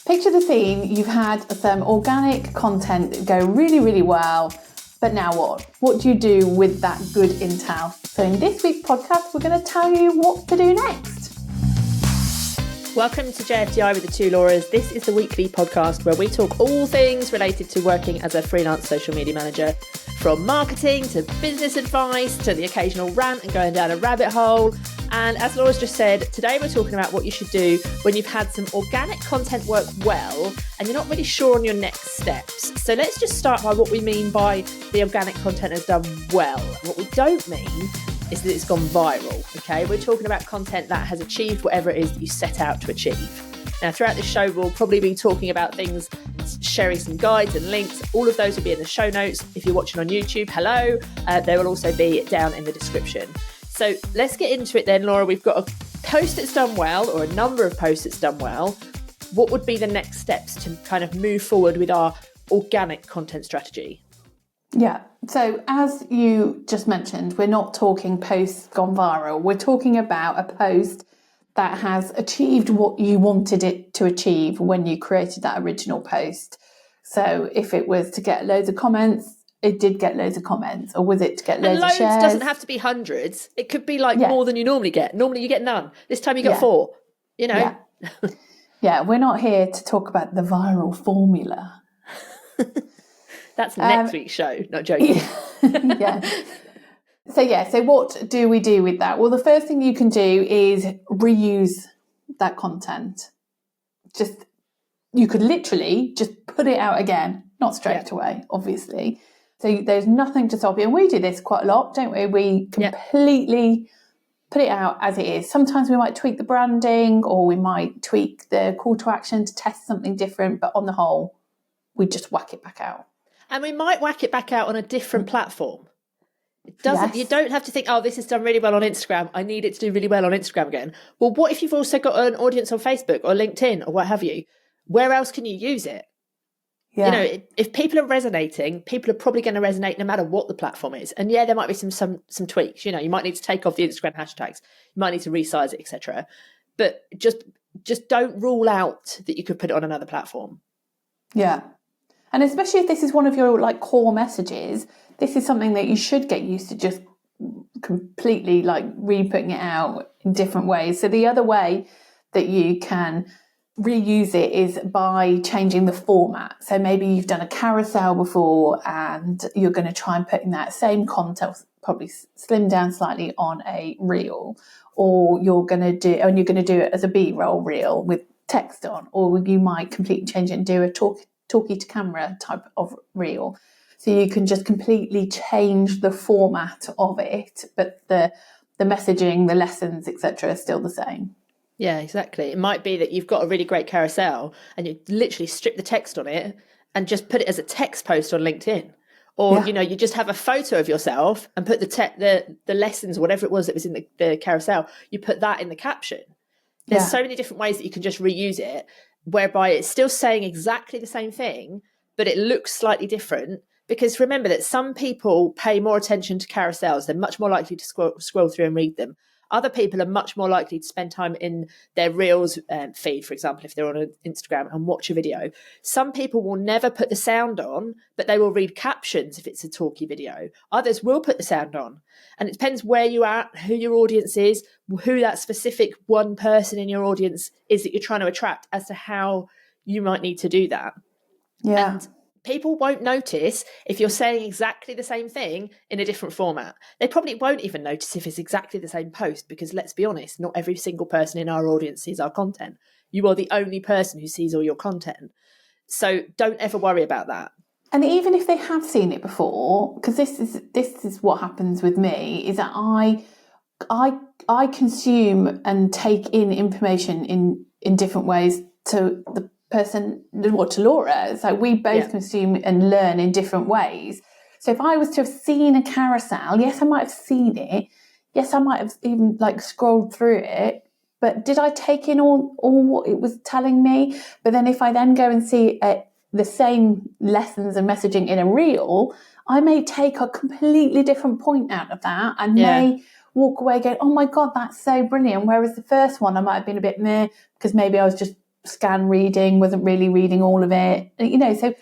Picture the scene, you've had some organic content go really, really well, but now what? What do you do with that good intel? So in this week's podcast, we're going to tell you what to do next. Welcome to JFDI with the two Lauras. This is the weekly podcast where we talk all things related to working as a freelance social media manager, from marketing to business advice to the occasional rant and going down a rabbit hole. And as Laura's just said, today we're talking about what you should do when you've had some organic content work well and you're not really sure on your next steps. So let's just start by what we mean by the organic content has done well. What we don't mean is that it's gone viral, okay? We're talking about content that has achieved whatever it is that you set out to achieve. Now, throughout this show, we'll probably be talking about things, sharing some guides and links. All of those will be in the show notes. If you're watching on YouTube, hello. They will also be down in the description. So let's get into it then, Laura. We've got a post that's done well, or a number of posts that's done well. What would be the next steps to kind of move forward with our organic content strategy? Yeah, so as you just mentioned, we're not talking posts gone viral. We're talking about a post that has achieved what you wanted it to achieve when you created that original post. So if it was to get loads of comments, it did get loads of comments, or was it to get loads of shares? Loads doesn't have to be hundreds. It could be more than you normally get. Normally you get none. This time you got 4, you know. Yeah, we're not here to talk about the viral formula. That's next week's show, not joking. So what do we do with that? Well, the first thing you can do is reuse that content. You could literally just put it out again, not straight away, obviously. So there's nothing to stop you. And we do this quite a lot, don't we? We completely put it out as it is. Sometimes we might tweak the branding, or we might tweak the call to action to test something different. But on the whole, we just whack it back out. And we might whack it back out on a different platform. It doesn't. You don't have to think, oh, this has done really well on Instagram, I need it to do really well on Instagram again. Well, what if you've also got an audience on Facebook or LinkedIn or what have you? Where else can you use it? Yeah. You know, if people are resonating, people are probably going to resonate no matter what the platform is. And there might be some tweaks. You know, you might need to take off the Instagram hashtags, you might need to resize it, etc. But just don't rule out that you could put it on another platform. Yeah. And especially if this is one of your core messages, this is something that you should get used to just completely re-putting it out in different ways. So the other way that you can reuse it is by changing the format. So maybe you've done a carousel before and you're going to try and put in that same content, probably slim down slightly, on a reel, or you're going to do it as a B-roll reel with text on, or you might completely change it and do a talkie to camera type of reel. So you can just completely change the format of it, but the messaging, the lessons, etc. are still the same. Yeah, exactly. It might be that you've got a really great carousel and you literally strip the text on it and just put it as a text post on LinkedIn. Or, you just have a photo of yourself and put the lessons, whatever it was that was in the carousel, you put that in the caption. There's so many different ways that you can just reuse it, whereby it's still saying exactly the same thing, but it looks slightly different. Because remember that some people pay more attention to carousels. They're much more likely to scroll through and read them. Other people are much more likely to spend time in their Reels feed, for example, if they're on Instagram, and watch a video. Some people will never put the sound on, but they will read captions if it's a talky video. Others will put the sound on. And it depends where you're at, who your audience is, who that specific one person in your audience is that you're trying to attract, as to how you might need to do that. Yeah. And people won't notice if you're saying exactly the same thing in a different format. They probably won't even notice if it's exactly the same post, because let's be honest, not every single person in our audience sees our content. You are the only person who sees all your content. So don't ever worry about that. And even if they have seen it before, because this is what happens with me, is that I consume and take in information in different ways to the person, or to Laura. It's like we both consume and learn in different ways. So if I was to have seen a carousel, yes, I might have seen it. Yes, I might have even scrolled through it. But did I take in all what it was telling me? But then if I then go and see the same lessons and messaging in a reel, I may take a completely different point out of that and may walk away going, oh my God, that's so brilliant. Whereas the first one, I might have been a bit meh, because maybe I was just scan reading, wasn't really reading all of it, so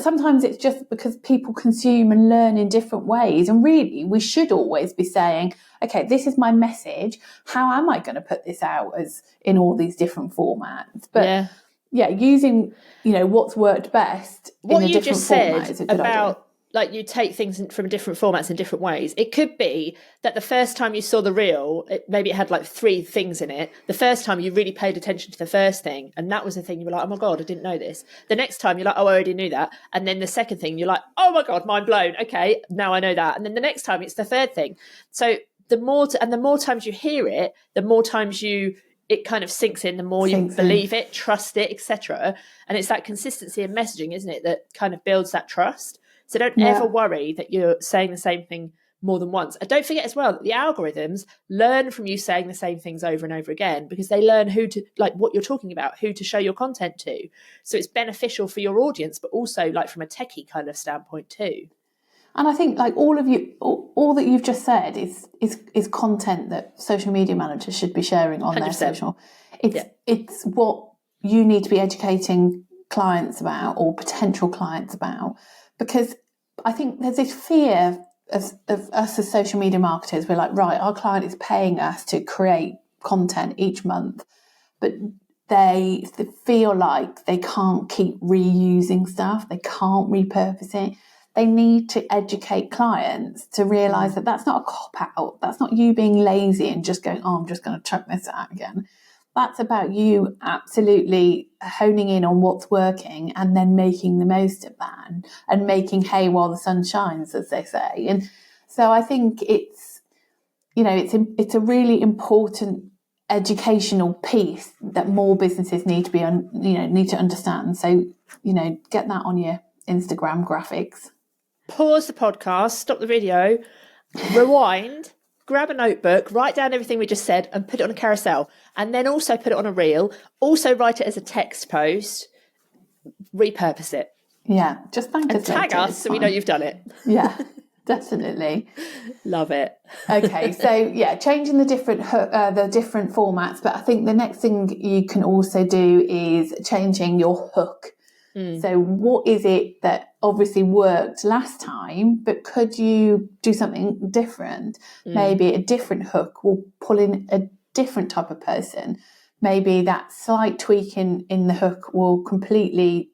sometimes it's just because people consume and learn in different ways. And really, we should always be saying, okay, this is my message. How am I going to put this out as in all these different formats? But using, what's worked best in a different format is a good idea. Like you take things from different formats in different ways. It could be that the first time you saw the reel, maybe it had like 3 things in it. The first time you really paid attention to the first thing, and that was the thing you were like, oh my God, I didn't know this. The next time you're like, oh, I already knew that. And then the second thing you're like, oh my God, mind blown. Okay, now I know that. And then the next time it's the third thing. So the more times you hear it, the more times it kind of sinks in, the more you believe it, trust it, etc. And it's that consistency in messaging, isn't it, that kind of builds that trust. So don't ever worry that you're saying the same thing more than once. And don't forget as well that the algorithms learn from you saying the same things over and over again, because they learn what you're talking about, who to show your content to. So it's beneficial for your audience, but also like from a techie kind of standpoint too. And I think like all that you've just said is content that social media managers should be sharing on 100%. Their social. It's what you need to be educating clients about, or potential clients about, because I think there's this fear of us as social media marketers. We're like, right, our client is paying us to create content each month, but they feel like they can't keep reusing stuff. They can't repurpose it. They need to educate clients to realise that that's not a cop-out. That's not you being lazy and just going, oh, I'm just going to chuck this out again. That's about you absolutely honing in on what's working and then making the most of that and making hay while the sun shines, as they say. And so I think it's a really important educational piece that more businesses need to understand. So, get that on your Instagram graphics. Pause the podcast, stop the video, rewind, grab a notebook, write down everything we just said and put it on a carousel, and then also put it on a reel, also write it as a text post, repurpose it. Yeah, just thank us. And tag us so we know you've done it. Yeah, definitely. Love it. Okay, so changing the different formats, but I think the next thing you can also do is changing your hook. So what is it that obviously worked last time, but could you do something different? Maybe a different hook will pull in a different type of person. Maybe that slight tweak in the hook will completely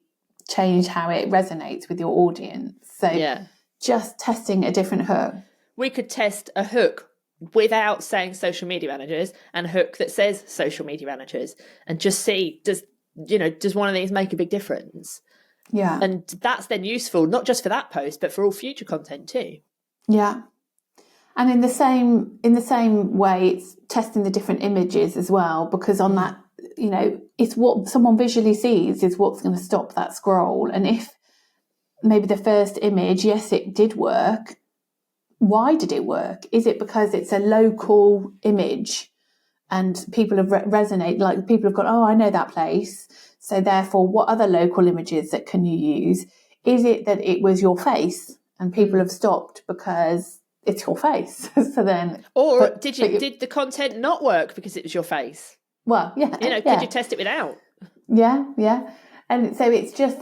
change how it resonates with your audience. So just testing a different hook. We could test a hook without saying social media managers and a hook that says social media managers, and just see, does one of these make a big difference? Yeah. And that's then useful, not just for that post, but for all future content too. Yeah. And in the same way, it's testing the different images as well, because on that, it's what someone visually sees is what's going to stop that scroll. And if maybe the first image, yes, it did work. Why did it work? Is it because it's a local image and people have like people have gone, oh, I know that place. So therefore, what other local images that can you use? Is it that it was your face and people have stopped because it's your face? So then, did the content not work because it was your face? Well, yeah. Could you test it without? Yeah. And so it's just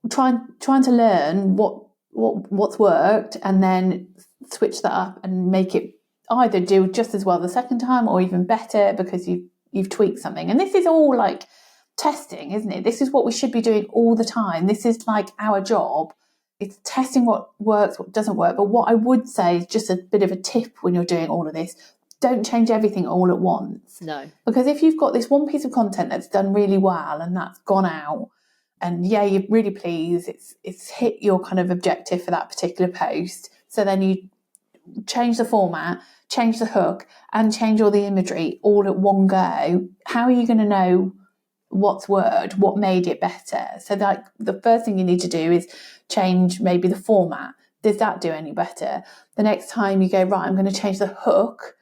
trying to learn what's worked, and then switch that up and make it either do just as well the second time or even better because you've tweaked something. And this is all like testing, isn't it? This is what we should be doing all the time. This is like our job. It's testing what works, what doesn't work. But what I would say is just a bit of a tip when you're doing all of this: don't change everything all at once. No. Because if you've got this one piece of content that's done really well and that's gone out, and you're really pleased, it's hit your kind of objective for that particular post, so then you change the format, change the hook, and change all the imagery all at one go. How are you going to know what's worked, what made it better? So like the first thing you need to do is change maybe the format. Does that do any better? The next time you go, right, I'm going to change the hook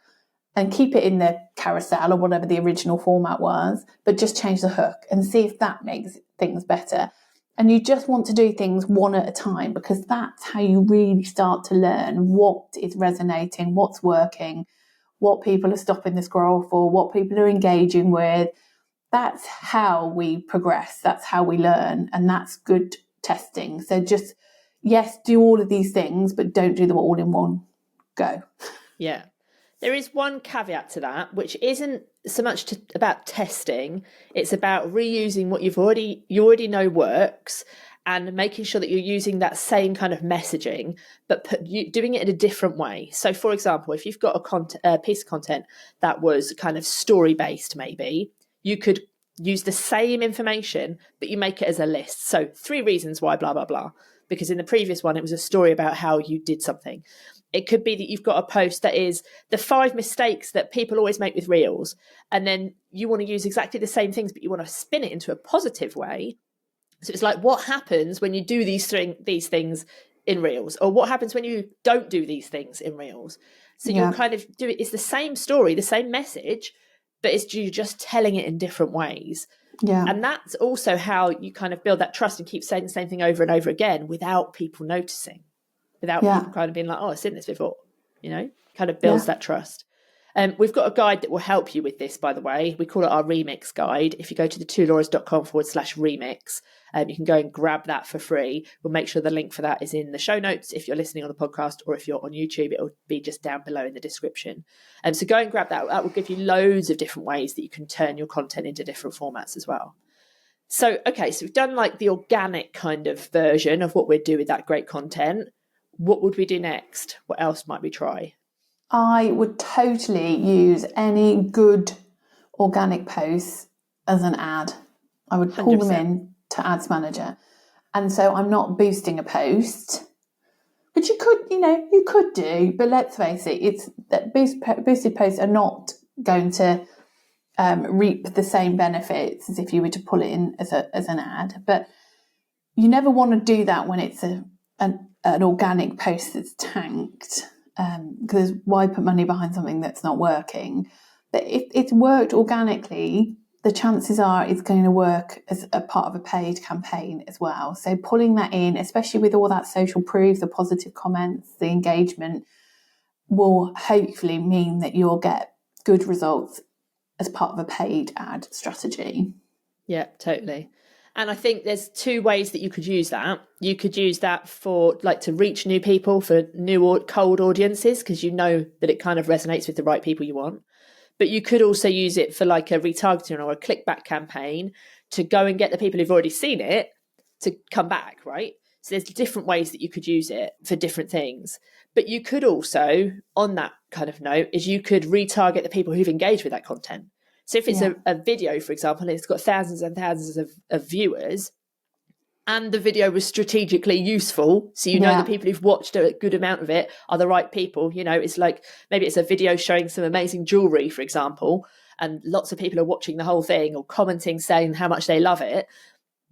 and keep it in the carousel or whatever the original format was, but just change the hook and see if that makes things better. And you just want to do things one at a time, because that's how you really start to learn what is resonating, what's working, what people are stopping the scroll for, what people are engaging with. that's how we progress. That's how we learn. And that's good testing. So just, yes, do all of these things, but don't do them all in one go. Yeah. There is one caveat to that, which isn't so much about testing. It's about reusing what you already know works, and making sure that you're using that same kind of messaging, but doing it in a different way. So, for example, if you've got a piece of content that was kind of story-based, maybe, you could use the same information, but you make it as a list. So 3 reasons why blah, blah, blah. Because in the previous one, it was a story about how you did something. It could be that you've got a post that is the 5 mistakes that people always make with Reels. And then you want to use exactly the same things, but you want to spin it into a positive way. So it's like, what happens when you do these things in Reels? Or what happens when you don't do these things in Reels? So you'll kind of do it. It's the same story, the same message, but you're just telling it in different ways. Yeah. And that's also how you kind of build that trust and keep saying the same thing over and over again without people noticing. Without people kind of being like, oh, I've seen this before, kind of builds that trust. We've got a guide that will help you with this, by the way. We call it our remix guide. If you go to thetwolauras.com/remix, you can go and grab that for free. We'll make sure the link for that is in the show notes if you're listening on the podcast, or if you're on YouTube, it'll be just down below in the description. So go and grab that. That will give you loads of different ways that you can turn your content into different formats as well. So, okay, so we've done like the organic kind of version of what we'd do with that great content. What would we do next? What else might we try? I would totally use any good organic posts as an ad. I would pull 100%. them in to Ads Manager. And so I'm not boosting a post, which you could do, but let's face it, it's that boosted posts are not going to reap the same benefits as if you were to pull it in as an ad. But you never want to do that when it's an organic post that's tanked, because why put money behind something that's not working? But if it's worked organically, the chances are it's going to work as a part of a paid campaign as well. So pulling that in, especially with all that social proof, the positive comments, the engagement, will hopefully mean that you'll get good results as part of a paid ad strategy. Yeah, totally. And I think there's 2 ways that you could use that. You could use that for to reach new people, for new or cold audiences, because you know that it kind of resonates with the right people you want. But you could also use it for like a retargeting or a clickback campaign to go and get the people who've already seen it to come back, right? So there's different ways that you could use it for different things. But you could also, on that kind of note, is you could retarget the people who've engaged with that content. So if it's a video, for example, and it's got thousands and thousands of viewers, and the video was strategically useful, so the people who've watched a good amount of it are the right people. It's like maybe it's a video showing some amazing jewelry, for example, and lots of people are watching the whole thing or commenting, saying how much they love it.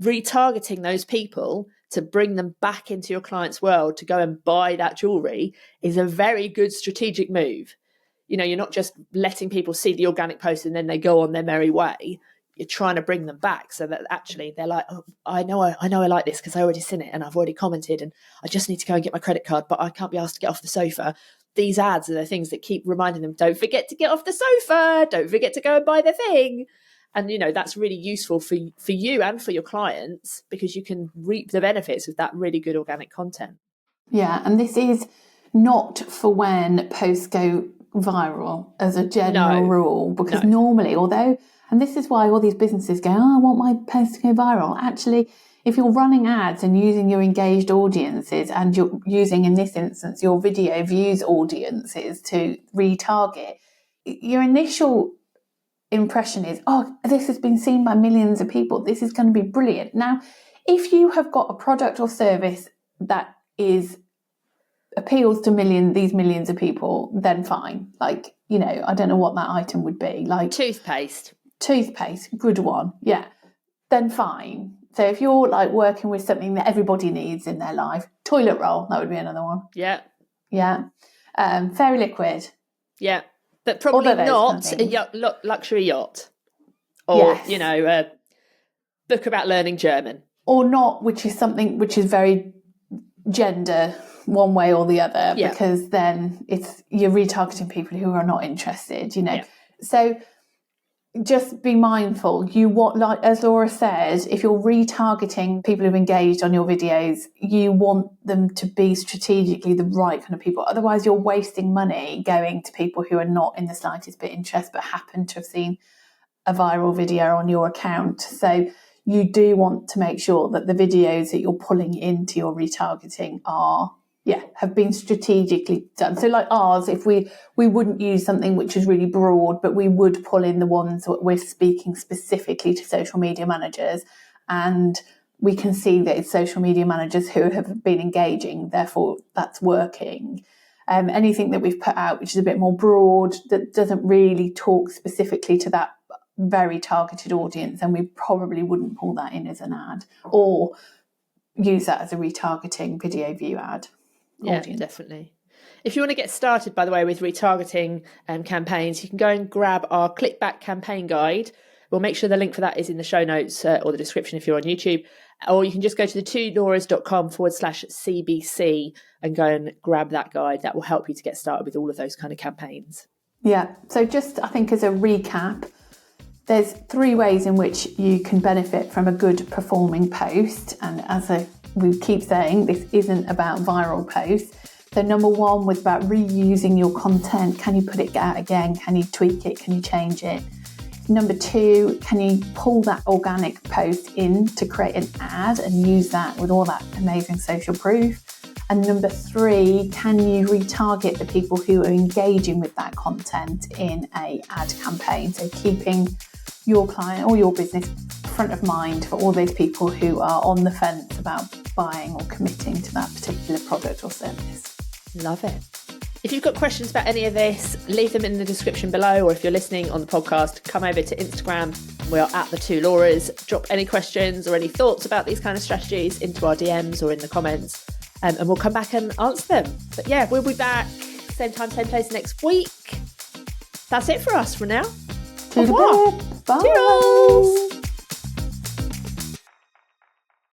Retargeting those people to bring them back into your client's world to go and buy that jewelry is a very good strategic move. You're not just letting people see the organic post and then they go on their merry way. You're trying to bring them back so that actually they're like, oh, I know I like this because I already seen it and I've already commented and I just need to go and get my credit card, but I can't be asked to get off the sofa. These ads are the things that keep reminding them, don't forget to get off the sofa, don't forget to go and buy the thing. And, that's really useful for you and for your clients, because you can reap the benefits of that really good organic content. Yeah, and this is not for when posts go viral as a general rule, because normally, and this is why all these businesses go, I want my post to go viral. Actually, if you're running ads and using your engaged audiences, and you're using, in this instance, your video views audiences to retarget, your initial impression is, this has been seen by millions of people. This is going to be brilliant. Now, if you have got a product or service that appeals to these millions of people, then fine. I don't know what that item would be. Like toothpaste, good one. Yeah. Then fine. So if you're working with something that everybody needs in their life, toilet roll, that would be another one. Yeah. Yeah. Fairy liquid. Yeah. But probably not a luxury yacht. Or, a book about learning German. Or not, which is something which is very gender one way or the other, because then you're retargeting people who are not interested, So just be mindful. Like as Laura said, if you're retargeting people who've engaged on your videos, you want them to be strategically the right kind of people. Otherwise, you're wasting money going to people who are not in the slightest bit interested but happen to have seen a viral video on your account. So you do want to make sure that the videos that you're pulling into your retargeting have been strategically done. So like ours, if we wouldn't use something which is really broad, but we would pull in the ones that we're speaking specifically to social media managers, and we can see that it's social media managers who have been engaging, therefore that's working. Anything that we've put out which is a bit more broad, that doesn't really talk specifically to that very targeted audience, and we probably wouldn't pull that in as an ad or use that as a retargeting video view ad. Yeah, audience. Definitely. If you want to get started, by the way, with retargeting campaigns, you can go and grab our clickback campaign guide. We'll make sure the link for that is in the show notes or the description if you're on YouTube. Or you can just go to the 2lauras.com/CBC and go and grab that guide. That will help you to get started with all of those kind of campaigns. Yeah. So just, I think as a recap, there's 3 ways in which you can benefit from a good performing post. And we keep saying, this isn't about viral posts. So number 1 was about reusing your content. Can you put it out again? Can you tweak it? Can you change it? Number 2, can you pull that organic post in to create an ad and use that with all that amazing social proof? And number 3, can you retarget the people who are engaging with that content in an ad campaign? So keeping your client or your business front of mind for all those people who are on the fence about buying or committing to that particular product or service. Love it. If you've got questions about any of this, leave them in the description below, or if you're listening on the podcast, come over to Instagram. We are at the 2 Lauras. Drop any questions or any thoughts about these kind of strategies into our DMs or in the comments, and we'll come back and answer them. But yeah, we'll be back same time, same place next week. That's it for us for now. Bye. Toodles.